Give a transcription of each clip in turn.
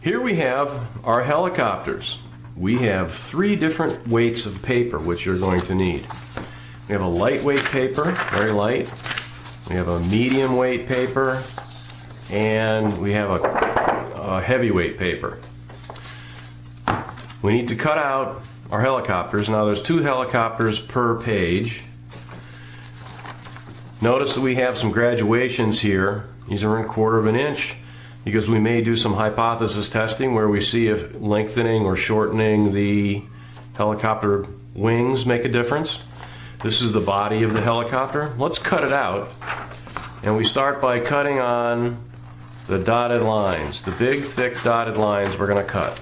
Here we have our helicopters. We have 3 different weights of paper which you're going to need. We have a lightweight paper, very light. We have a medium weight paper, and we have a heavyweight paper. We need to cut out our helicopters. Now there's 2 helicopters per page. Notice that we have some graduations here. These are in 1/4 of an inch because we may do some hypothesis testing where we see if lengthening or shortening the helicopter wings make a difference. This is the body of the helicopter. Let's cut it out. And we start by cutting on the dotted lines. The big, thick dotted lines we're going to cut.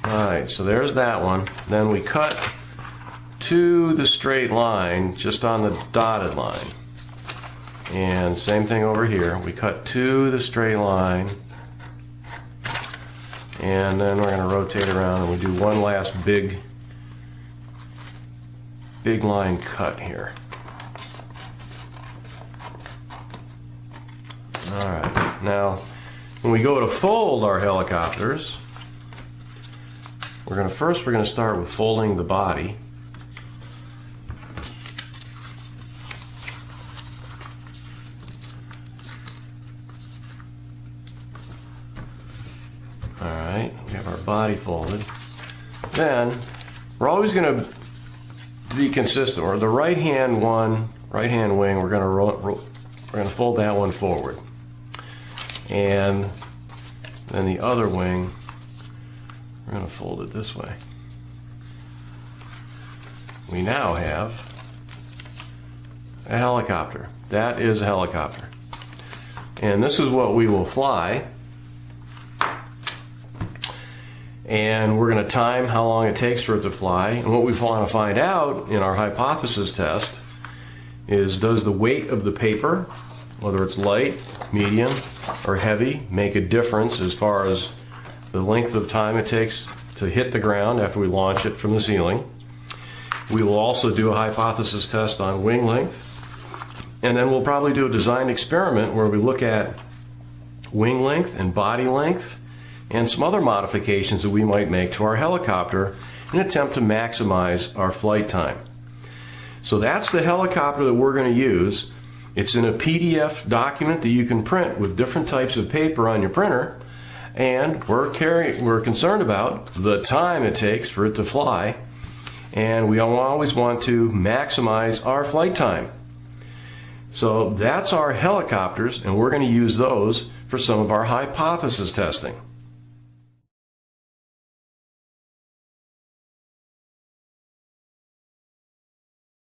Alright, so there's that one. Then we cut to the straight line just on the dotted line. And same thing over here. We cut to the straight line. And then we're going to rotate around and we do one last big line cut here. Alright, now when we go to fold our helicopters, we're going to start with folding the body. Alright, we have our body folded. Then we're always going to be consistent, or the right hand wing, we're going to fold that one forward. And then the other wing, we're going to fold it this way. We now have a helicopter. That is a helicopter. And this is what we will fly. And we're going to time how long it takes for it to fly. And what we want to find out in our hypothesis test is, does the weight of the paper, whether it's light, medium, or heavy, make a difference as far as the length of time it takes to hit the ground after we launch it from the ceiling. We will also do a hypothesis test on wing length. And then we'll probably do a design experiment where we look at wing length and body length and some other modifications that we might make to our helicopter in an attempt to maximize our flight time. So that's the helicopter that we're going to use. It's in a PDF document that you can print with different types of paper on your printer, and we're concerned about the time it takes for it to fly, and we always want to maximize our flight time. So that's our helicopters, and we're going to use those for some of our hypothesis testing.